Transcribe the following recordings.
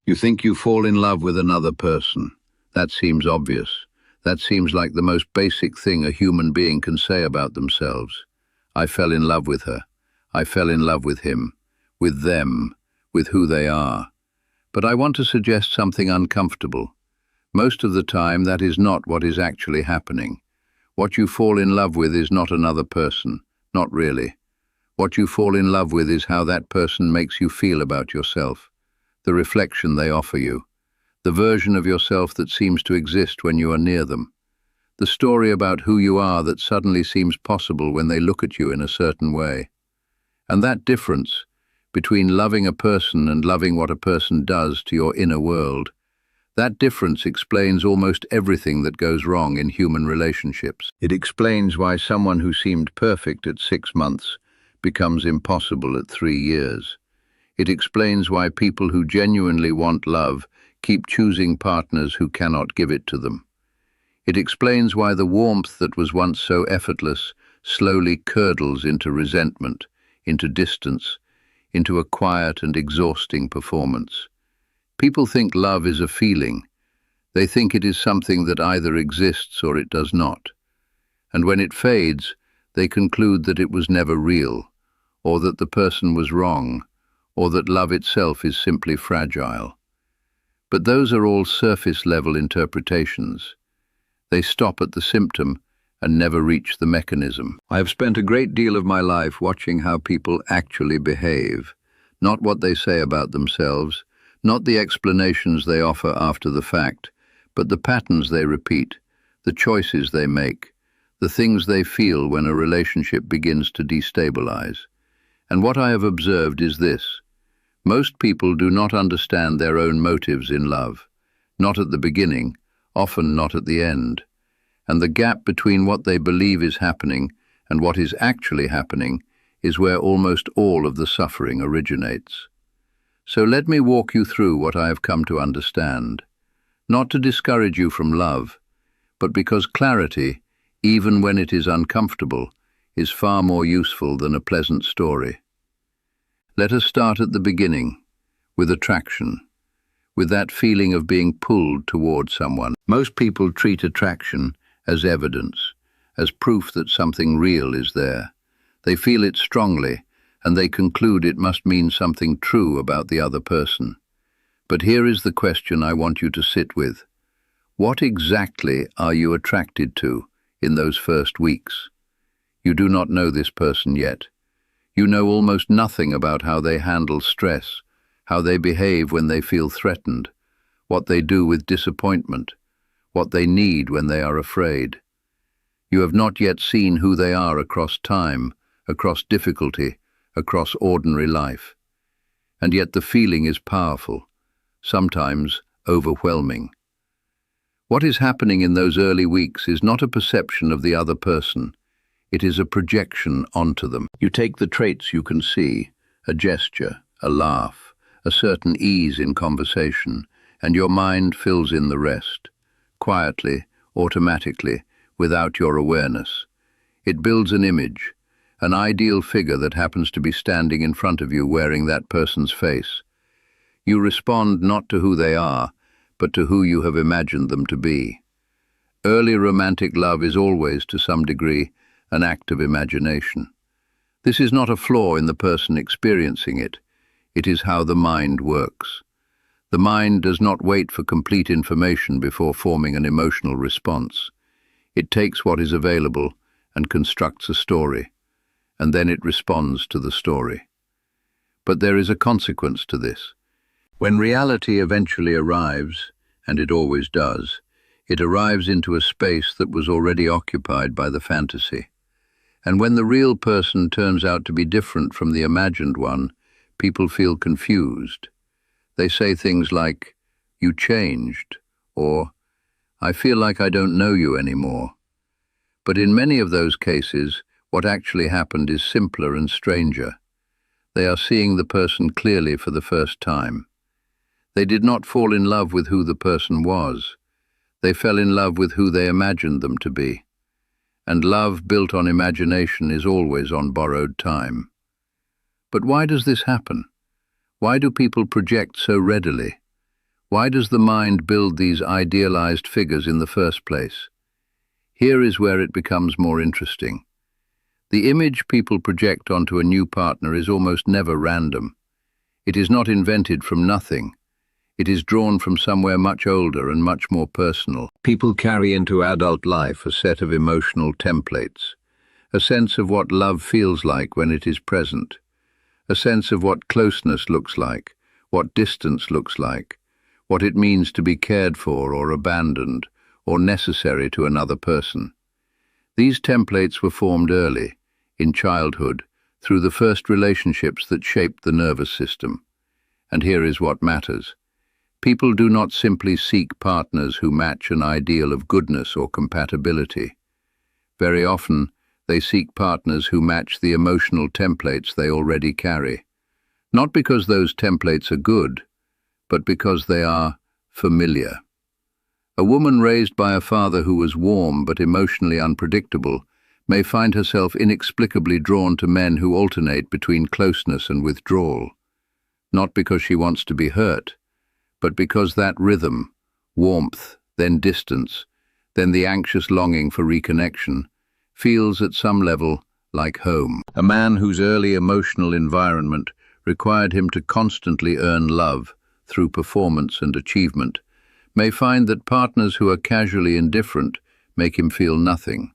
You think you fall in love with another person. That seems obvious. That seems like the most basic thing a human being can say about themselves. I fell in love with her. I fell in love with him, with them, with who they are. But I want to suggest something uncomfortable. Most of the time, that is not what is actually happening. What you fall in love with is not another person, not really. What you fall in love with is how that person makes you feel about yourself, the reflection they offer you, the version of yourself that seems to exist when you are near them, the story about who you are that suddenly seems possible when they look at you in a certain way. And that difference between loving a person and loving what a person does to your inner world, that difference explains almost everything that goes wrong in human relationships. It explains why someone who seemed perfect at 6 months becomes impossible at 3 years. It explains why people who genuinely want love keep choosing partners who cannot give it to them. It explains why the warmth that was once so effortless slowly curdles into resentment, into distance, into a quiet and exhausting performance. People think love is a feeling. They think it is something that either exists or it does not. And when it fades, they conclude that it was never real, or that the person was wrong, or that love itself is simply fragile. But those are all surface-level interpretations. They stop at the symptom and never reach the mechanism. I have spent a great deal of my life watching how people actually behave, not what they say about themselves, not the explanations they offer after the fact, but the patterns they repeat, the choices they make, the things they feel when a relationship begins to destabilize. And what I have observed is this: most people do not understand their own motives in love, not at the beginning, often not at the end. And the gap between what they believe is happening and what is actually happening is where almost all of the suffering originates. So let me walk you through what I have come to understand, not to discourage you from love, but because clarity, even when it is uncomfortable, is far more useful than a pleasant story. Let us start at the beginning, with attraction, with that feeling of being pulled toward someone. Most people treat attraction as evidence, as proof that something real is there. They feel it strongly, and they conclude it must mean something true about the other person. But here is the question I want you to sit with. What exactly are you attracted to in those first weeks? You do not know this person yet. You know almost nothing about how they handle stress, how they behave when they feel threatened, what they do with disappointment, what they need when they are afraid. You have not yet seen who they are across time, across difficulty, across ordinary life. And yet the feeling is powerful, sometimes overwhelming. What is happening in those early weeks is not a perception of the other person. It is a projection onto them. You take the traits you can see, a gesture, a laugh, a certain ease in conversation, and your mind fills in the rest, quietly, automatically, without your awareness. It builds an image, an ideal figure that happens to be standing in front of you wearing that person's face. You respond not to who they are, but to who you have imagined them to be. Early romantic love is always, to some degree, an act of imagination. This is not a flaw in the person experiencing it. It is how the mind works. The mind does not wait for complete information before forming an emotional response. It takes what is available and constructs a story, and then it responds to the story. But there is a consequence to this. When reality eventually arrives, and it always does, it arrives into a space that was already occupied by the fantasy. And when the real person turns out to be different from the imagined one, people feel confused. They say things like, "You changed," or "I feel like I don't know you anymore." But in many of those cases, what actually happened is simpler and stranger. They are seeing the person clearly for the first time. They did not fall in love with who the person was. They fell in love with who they imagined them to be. And love built on imagination is always on borrowed time. But why does this happen? Why do people project so readily? Why does the mind build these idealized figures in the first place? Here is where it becomes more interesting. The image people project onto a new partner is almost never random. It is not invented from nothing. It is drawn from somewhere much older and much more personal. People carry into adult life a set of emotional templates, a sense of what love feels like when it is present, a sense of what closeness looks like, what distance looks like, what it means to be cared for or abandoned or necessary to another person. These templates were formed early, in childhood, through the first relationships that shaped the nervous system. And here is what matters. People do not simply seek partners who match an ideal of goodness or compatibility. Very often, they seek partners who match the emotional templates they already carry. Not because those templates are good, but because they are familiar. A woman raised by a father who was warm but emotionally unpredictable may find herself inexplicably drawn to men who alternate between closeness and withdrawal. Not because she wants to be hurt, but because that rhythm, warmth, then distance, then the anxious longing for reconnection, feels at some level like home. A man whose early emotional environment required him to constantly earn love through performance and achievement may find that partners who are casually indifferent make him feel nothing,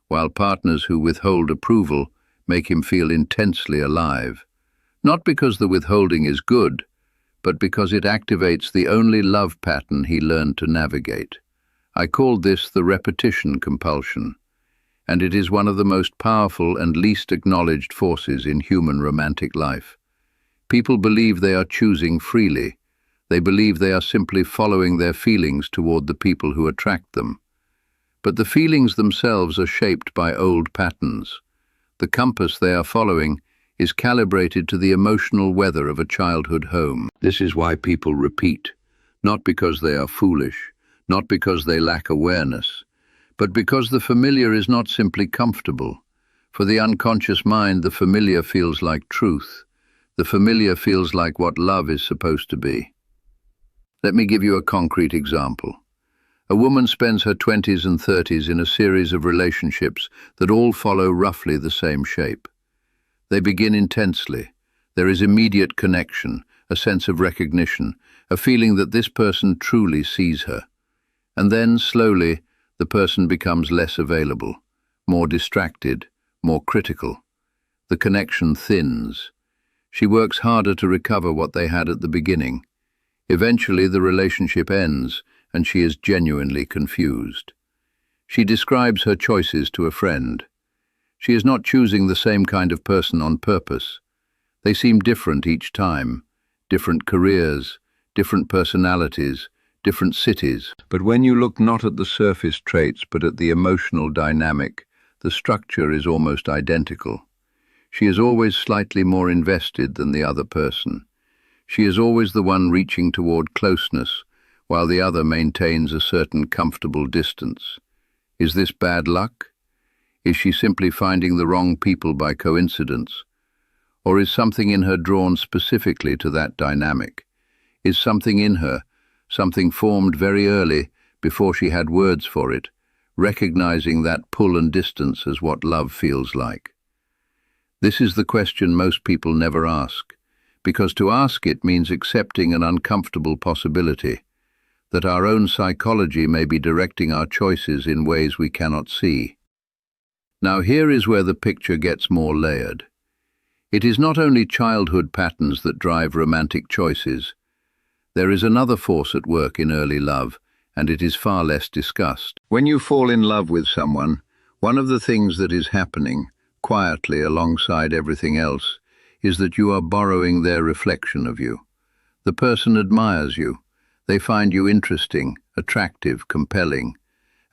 while partners who withhold approval make him feel intensely alive. Not because the withholding is good, but because it activates the only love pattern he learned to navigate. I called this the repetition compulsion, and it is one of the most powerful and least acknowledged forces in human romantic life. People believe they are choosing freely. They believe they are simply following their feelings toward the people who attract them. But the feelings themselves are shaped by old patterns. The compass they are following is calibrated to the emotional weather of a childhood home. This is why people repeat, not because they are foolish, not because they lack awareness, but because the familiar is not simply comfortable. For the unconscious mind, the familiar feels like truth. The familiar feels like what love is supposed to be. Let me give you a concrete example. A woman spends her 20s and 30s in a series of relationships that all follow roughly the same shape. They begin intensely. There is immediate connection, a sense of recognition, a feeling that this person truly sees her. And then, slowly, the person becomes less available, more distracted, more critical. The connection thins. She works harder to recover what they had at the beginning. Eventually, the relationship ends, and she is genuinely confused. She describes her choices to a friend. She is not choosing the same kind of person on purpose. They seem different each time, different careers, different personalities, different cities. But when you look not at the surface traits but at the emotional dynamic, the structure is almost identical. She is always slightly more invested than the other person. She is always the one reaching toward closeness, while the other maintains a certain comfortable distance. Is this bad luck? Is she simply finding the wrong people by coincidence? Or is something in her drawn specifically to that dynamic? Is something in her, something formed very early, before she had words for it, recognizing that pull and distance as what love feels like? This is the question most people never ask, because to ask it means accepting an uncomfortable possibility, that our own psychology may be directing our choices in ways we cannot see. Now here is where the picture gets more layered. It is not only childhood patterns that drive romantic choices. There is another force at work in early love, and it is far less discussed. When you fall in love with someone, one of the things that is happening, quietly alongside everything else, is that you are borrowing their reflection of you. The person admires you. They find you interesting, attractive, compelling.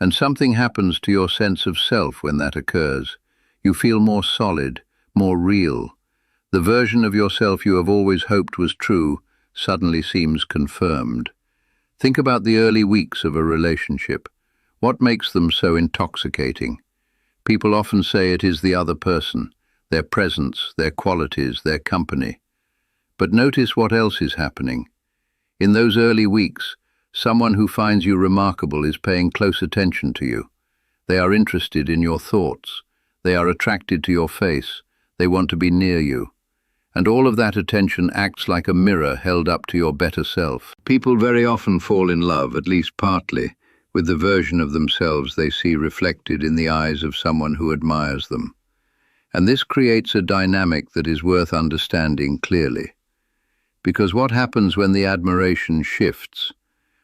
And something happens to your sense of self when that occurs. You feel more solid, more real. The version of yourself you have always hoped was true suddenly seems confirmed. Think about the early weeks of a relationship. What makes them so intoxicating? People often say it is the other person, their presence, their qualities, their company. But notice what else is happening. In those early weeks, someone who finds you remarkable is paying close attention to you. They are interested in your thoughts. They are attracted to your face. They want to be near you. And all of that attention acts like a mirror held up to your better self. People very often fall in love, at least partly, with the version of themselves they see reflected in the eyes of someone who admires them. And this creates a dynamic that is worth understanding clearly. Because what happens when the admiration shifts?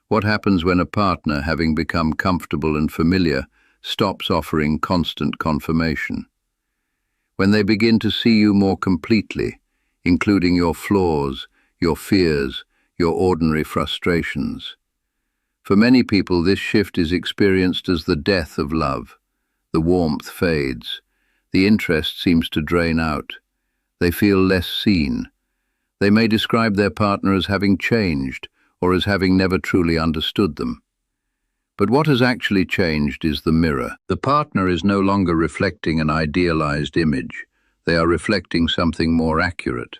What happens when a partner, having become comfortable and familiar, stops offering constant confirmation? When they begin to see you more completely, including your flaws, your fears, your ordinary frustrations. For many people, this shift is experienced as the death of love. The warmth fades. The interest seems to drain out. They feel less seen. They may describe their partner as having changed or as having never truly understood them. But what has actually changed is the mirror. The partner is no longer reflecting an idealized image. They are reflecting something more accurate.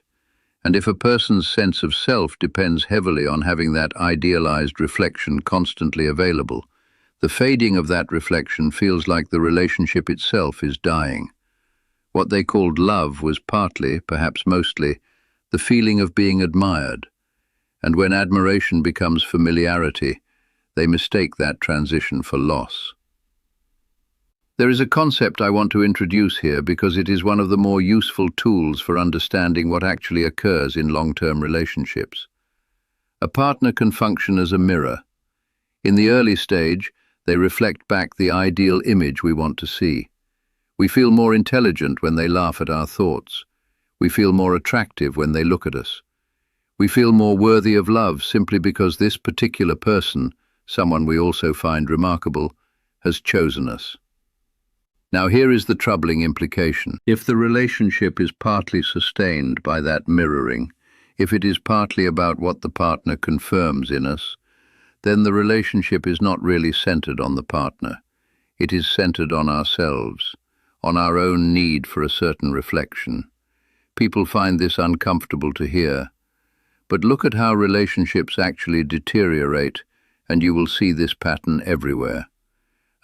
And if a person's sense of self depends heavily on having that idealized reflection constantly available, the fading of that reflection feels like the relationship itself is dying. What they called love was partly, perhaps mostly, the feeling of being admired. And when admiration becomes familiarity, they mistake that transition for loss. There is a concept I want to introduce here because it is one of the more useful tools for understanding what actually occurs in long-term relationships. A partner can function as a mirror. In the early stage, they reflect back the ideal image we want to see. We feel more intelligent when they laugh at our thoughts. We feel more attractive when they look at us. We feel more worthy of love simply because this particular person, someone we also find remarkable, has chosen us. Now here is the troubling implication. If the relationship is partly sustained by that mirroring, if it is partly about what the partner confirms in us, then the relationship is not really centered on the partner. It is centered on ourselves, on our own need for a certain reflection. People find this uncomfortable to hear. But look at how relationships actually deteriorate, and you will see this pattern everywhere.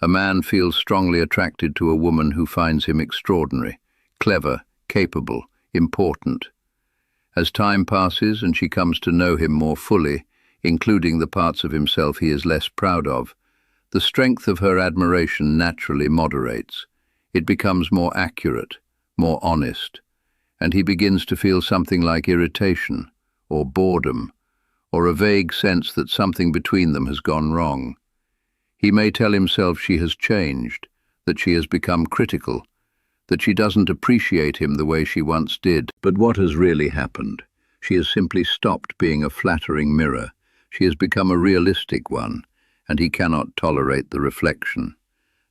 A man feels strongly attracted to a woman who finds him extraordinary, clever, capable, important. As time passes and she comes to know him more fully, including the parts of himself he is less proud of, the strength of her admiration naturally moderates. It becomes more accurate, more honest, and he begins to feel something like irritation, or boredom, or a vague sense that something between them has gone wrong. He may tell himself she has changed, that she has become critical, that she doesn't appreciate him the way she once did. But what has really happened? She has simply stopped being a flattering mirror. She has become a realistic one, and he cannot tolerate the reflection.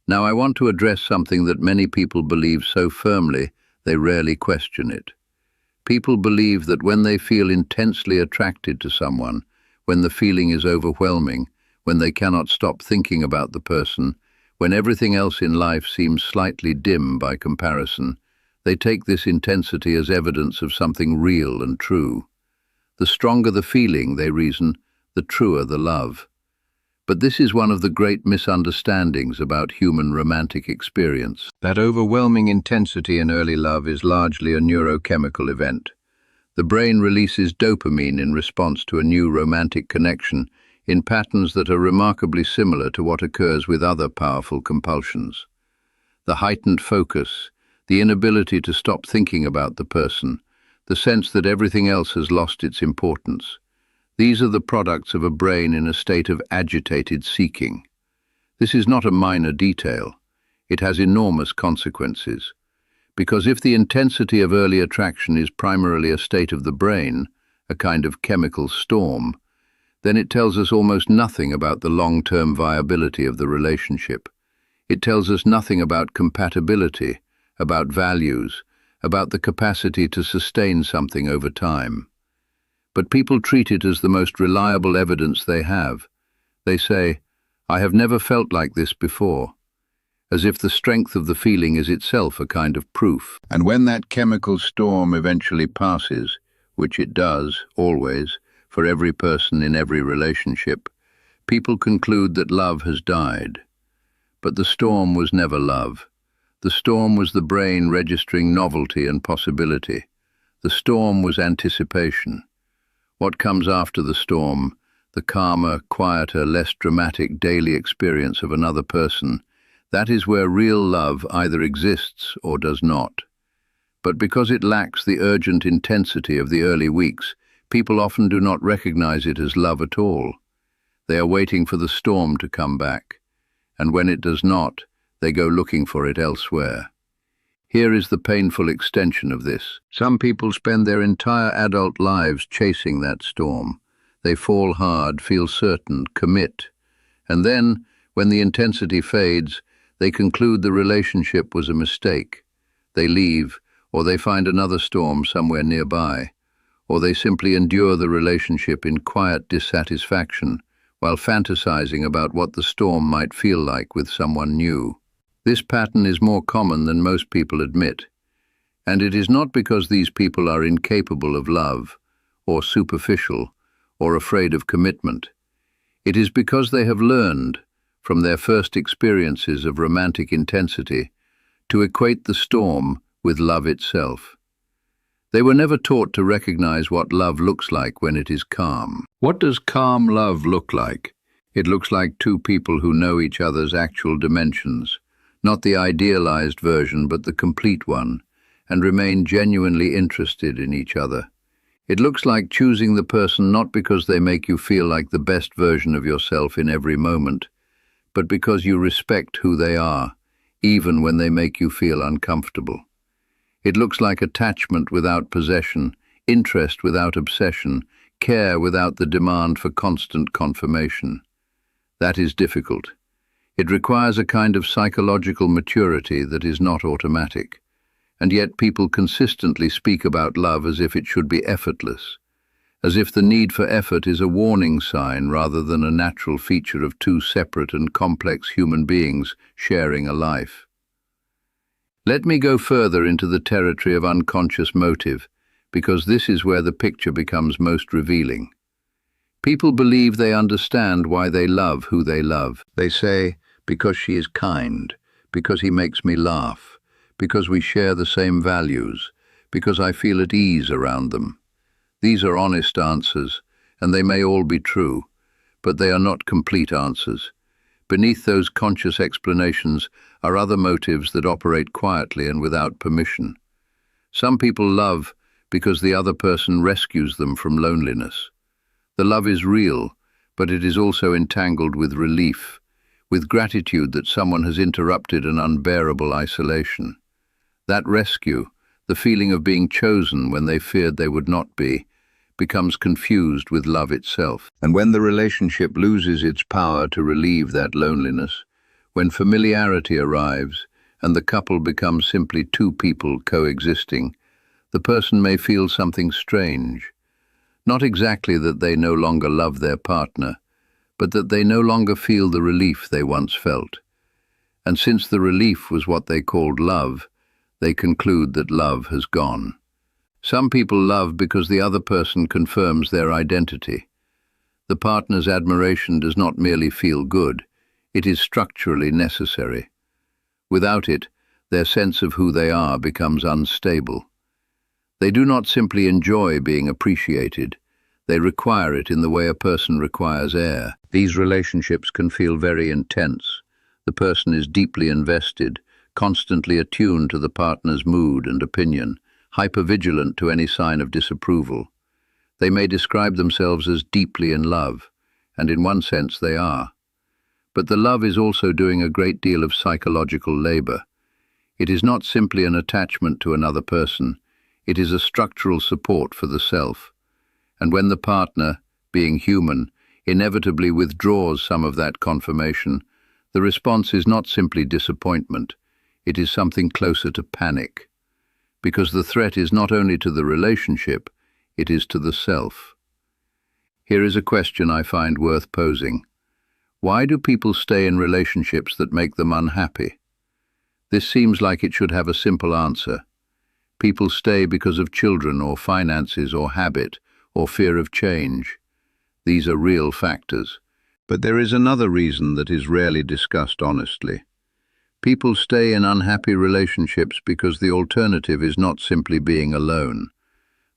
Now I want to address something that many people believe so firmly they rarely question it. People believe that when they feel intensely attracted to someone, when the feeling is overwhelming, when they cannot stop thinking about the person, when everything else in life seems slightly dim by comparison, they take this intensity as evidence of something real and true. The stronger the feeling, they reason, the truer the love. But this is one of the great misunderstandings about human romantic experience. That overwhelming intensity in early love is largely a neurochemical event. The brain releases dopamine in response to a new romantic connection in patterns that are remarkably similar to what occurs with other powerful compulsions. The heightened focus, the inability to stop thinking about the person, the sense that everything else has lost its importance. These are the products of a brain in a state of agitated seeking. This is not a minor detail. It has enormous consequences. Because if the intensity of early attraction is primarily a state of the brain, a kind of chemical storm, then it tells us almost nothing about the long-term viability of the relationship. It tells us nothing about compatibility, about values, about the capacity to sustain something over time. But people treat it as the most reliable evidence they have. They say, "I have never felt like this before," as if the strength of the feeling is itself a kind of proof. And when that chemical storm eventually passes, which it does, always, for every person in every relationship, people conclude that love has died. But the storm was never love. The storm was the brain registering novelty and possibility. The storm was anticipation. What comes after the storm, the calmer, quieter, less dramatic daily experience of another person, that is where real love either exists or does not. But because it lacks the urgent intensity of the early weeks, people often do not recognize it as love at all. They are waiting for the storm to come back, and when it does not, they go looking for it elsewhere. Here is the painful extension of this. Some people spend their entire adult lives chasing that storm. They fall hard, feel certain, commit, and then, when the intensity fades, they conclude the relationship was a mistake. They leave, or they find another storm somewhere nearby, or they simply endure the relationship in quiet dissatisfaction, while fantasizing about what the storm might feel like with someone new. This pattern is more common than most people admit, and it is not because these people are incapable of love, or superficial, or afraid of commitment. It is because they have learned, from their first experiences of romantic intensity, to equate the storm with love itself. They were never taught to recognize what love looks like when it is calm. What does calm love look like? It looks like two people who know each other's actual dimensions, not the idealized version but the complete one, and remain genuinely interested in each other. It looks like choosing the person not because they make you feel like the best version of yourself in every moment, but because you respect who they are, even when they make you feel uncomfortable. It looks like attachment without possession, interest without obsession, care without the demand for constant confirmation. That is difficult. It requires a kind of psychological maturity that is not automatic. And yet people consistently speak about love as if it should be effortless, as if the need for effort is a warning sign rather than a natural feature of two separate and complex human beings sharing a life. Let me go further into the territory of unconscious motive, because this is where the picture becomes most revealing. People believe they understand why they love who they love. They say, because she is kind, because he makes me laugh, because we share the same values, because I feel at ease around them. These are honest answers, and they may all be true, but they are not complete answers. Beneath those conscious explanations are other motives that operate quietly and without permission. Some people love because the other person rescues them from loneliness. The love is real, but it is also entangled with relief, with gratitude that someone has interrupted an unbearable isolation. That rescue, the feeling of being chosen when they feared they would not be, becomes confused with love itself. And when the relationship loses its power to relieve that loneliness, when familiarity arrives and the couple becomes simply two people coexisting, the person may feel something strange. Not exactly that they no longer love their partner, but that they no longer feel the relief they once felt. And since the relief was what they called love, they conclude that love has gone. Some people love because the other person confirms their identity. The partner's admiration does not merely feel good, it is structurally necessary. Without it, their sense of who they are becomes unstable. They do not simply enjoy being appreciated, they require it in the way a person requires air. These relationships can feel very intense. The person is deeply invested, constantly attuned to the partner's mood and opinion, hypervigilant to any sign of disapproval. They may describe themselves as deeply in love, and in one sense they are. But the love is also doing a great deal of psychological labor. It is not simply an attachment to another person, it is a structural support for the self. And when the partner, being human, inevitably withdraws some of that confirmation, the response is not simply disappointment, it is something closer to panic. Because the threat is not only to the relationship, it is to the self. Here is a question I find worth posing. Why do people stay in relationships that make them unhappy? This seems like it should have a simple answer. People stay because of children or finances or habit or fear of change. These are real factors. But there is another reason that is rarely discussed honestly. People stay in unhappy relationships because the alternative is not simply being alone.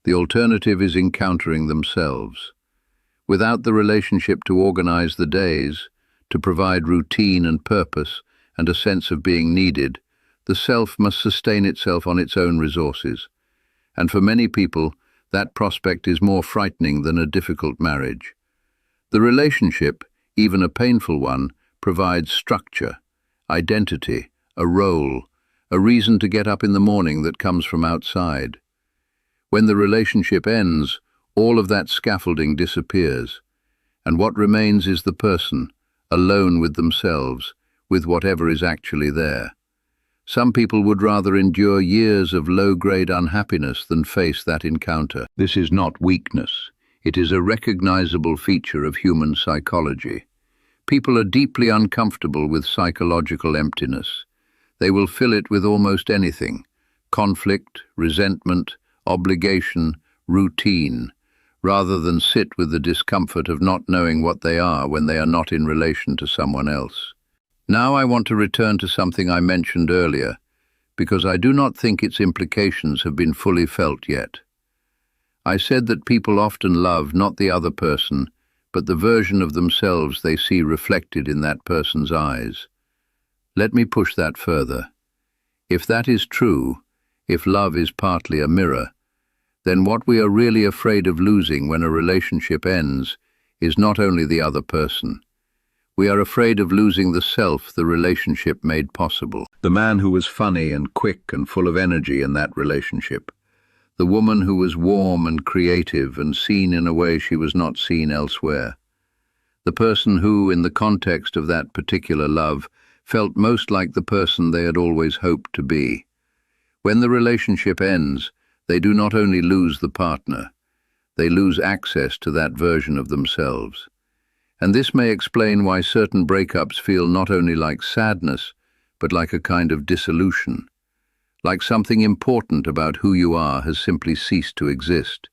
The alternative is encountering themselves. Without the relationship to organize the days, to provide routine and purpose and a sense of being needed, the self must sustain itself on its own resources. And for many people, that prospect is more frightening than a difficult marriage. The relationship, even a painful one, provides structure, identity, a role, a reason to get up in the morning that comes from outside. When the relationship ends, all of that scaffolding disappears, and what remains is the person, alone with themselves, with whatever is actually there. Some people would rather endure years of low-grade unhappiness than face that encounter. This is not weakness. It is a recognizable feature of human psychology. People are deeply uncomfortable with psychological emptiness. They will fill it with almost anything: conflict, resentment, obligation, routine, rather than sit with the discomfort of not knowing what they are when they are not in relation to someone else. Now I want to return to something I mentioned earlier, because I do not think its implications have been fully felt yet. I said that people often love not the other person, but the version of themselves they see reflected in that person's eyes. Let me push that further. If that is true, if love is partly a mirror, then what we are really afraid of losing when a relationship ends is not only the other person. We are afraid of losing the self the relationship made possible. The man who was funny and quick and full of energy in that relationship. The woman who was warm and creative and seen in a way she was not seen elsewhere. The person who, in the context of that particular love, felt most like the person they had always hoped to be. When the relationship ends, they do not only lose the partner, they lose access to that version of themselves. And this may explain why certain breakups feel not only like sadness, but like a kind of dissolution. Like something important about who you are has simply ceased to exist.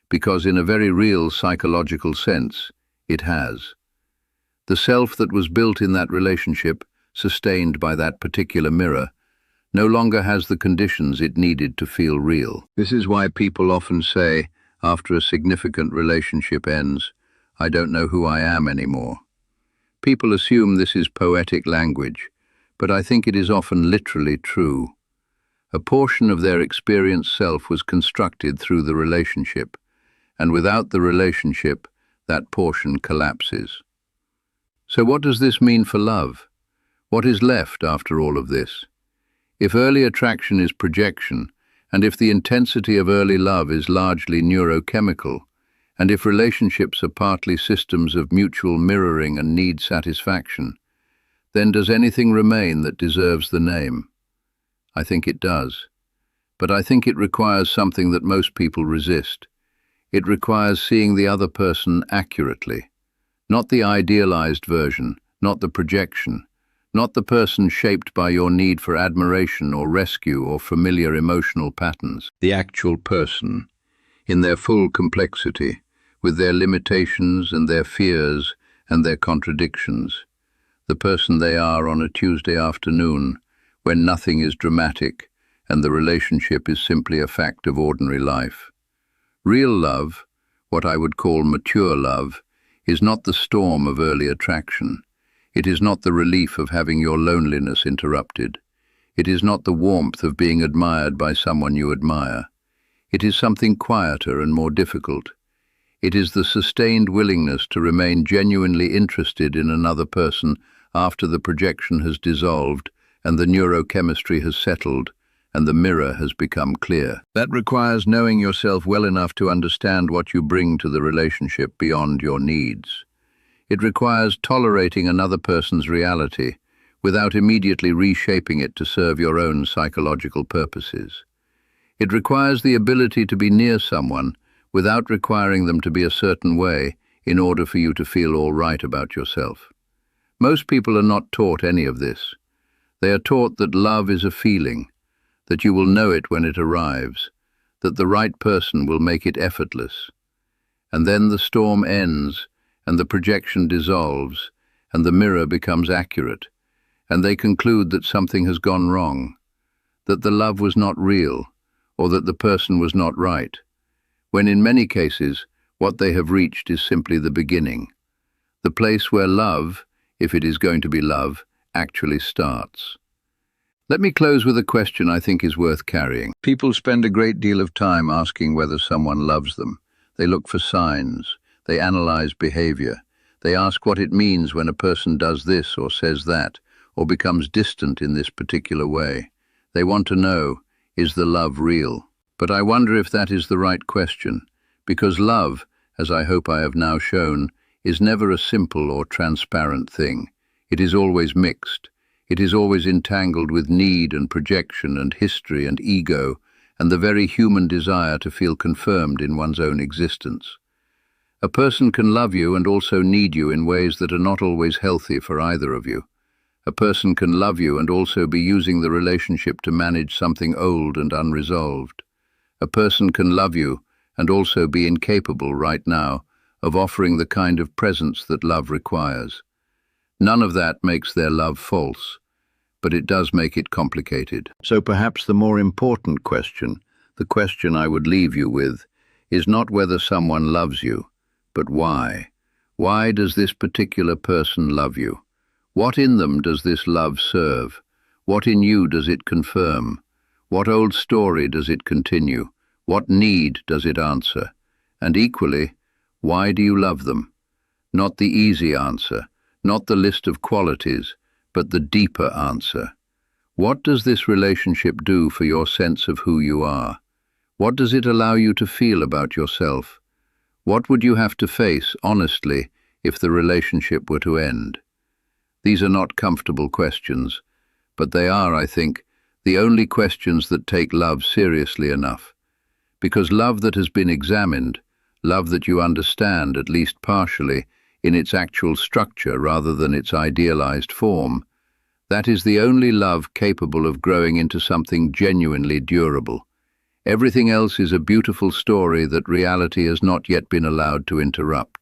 Because in a very real psychological sense, it has. The self that was built in that relationship, sustained by that particular mirror, no longer has the conditions it needed to feel real. This is why people often say, after a significant relationship ends, "I don't know who I am anymore." People assume this is poetic language, but I think it is often literally true. A portion of their experienced self was constructed through the relationship, and without the relationship, that portion collapses. So what does this mean for love? What is left after all of this? If early attraction is projection, and if the intensity of early love is largely neurochemical, and if relationships are partly systems of mutual mirroring and need satisfaction, then does anything remain that deserves the name? I think it does. But I think it requires something that most people resist. It requires seeing the other person accurately. Not the idealized version, not the projection, not the person shaped by your need for admiration or rescue or familiar emotional patterns. The actual person, in their full complexity, with their limitations and their fears and their contradictions. The person they are on a Tuesday afternoon, when nothing is dramatic and the relationship is simply a fact of ordinary life. Real love, what I would call mature love, is not the storm of early attraction. It is not the relief of having your loneliness interrupted. It is not the warmth of being admired by someone you admire. It is something quieter and more difficult. It is the sustained willingness to remain genuinely interested in another person after the projection has dissolved and the neurochemistry has settled and the mirror has become clear. That requires knowing yourself well enough to understand what you bring to the relationship beyond your needs. It requires tolerating another person's reality without immediately reshaping it to serve your own psychological purposes. It requires the ability to be near someone without requiring them to be a certain way in order for you to feel all right about yourself. Most people are not taught any of this. They are taught that love is a feeling, that you will know it when it arrives, that the right person will make it effortless. And then the storm ends, and the projection dissolves, and the mirror becomes accurate, and they conclude that something has gone wrong, that the love was not real, or that the person was not right, when in many cases what they have reached is simply the beginning, the place where love, if it is going to be love, actually starts. Let me close with a question I think is worth carrying. People spend a great deal of time asking whether someone loves them. They look for signs. They analyze behavior. They ask what it means when a person does this or says that, or becomes distant in this particular way. They want to know, is the love real? But I wonder if that is the right question, because love, as I hope I have now shown, is never a simple or transparent thing. It is always mixed. It is always entangled with need and projection and history and ego and the very human desire to feel confirmed in one's own existence. A person can love you and also need you in ways that are not always healthy for either of you. A person can love you and also be using the relationship to manage something old and unresolved. A person can love you and also be incapable right now of offering the kind of presence that love requires. None of that makes their love false, but it does make it complicated. So perhaps the more important question, the question I would leave you with, is not whether someone loves you, but why. Why does this particular person love you? What in them does this love serve? What in you does it confirm? What old story does it continue? What need does it answer? And equally, why do you love them? Not the easy answer, not the list of qualities, but the deeper answer. What does this relationship do for your sense of who you are? What does it allow you to feel about yourself? What would you have to face, honestly, if the relationship were to end? These are not comfortable questions, but they are, I think, the only questions that take love seriously enough. Because love that has been examined, love that you understand, at least partially, in its actual structure rather than its idealized form, that is the only love capable of growing into something genuinely durable. Everything else is a beautiful story that reality has not yet been allowed to interrupt.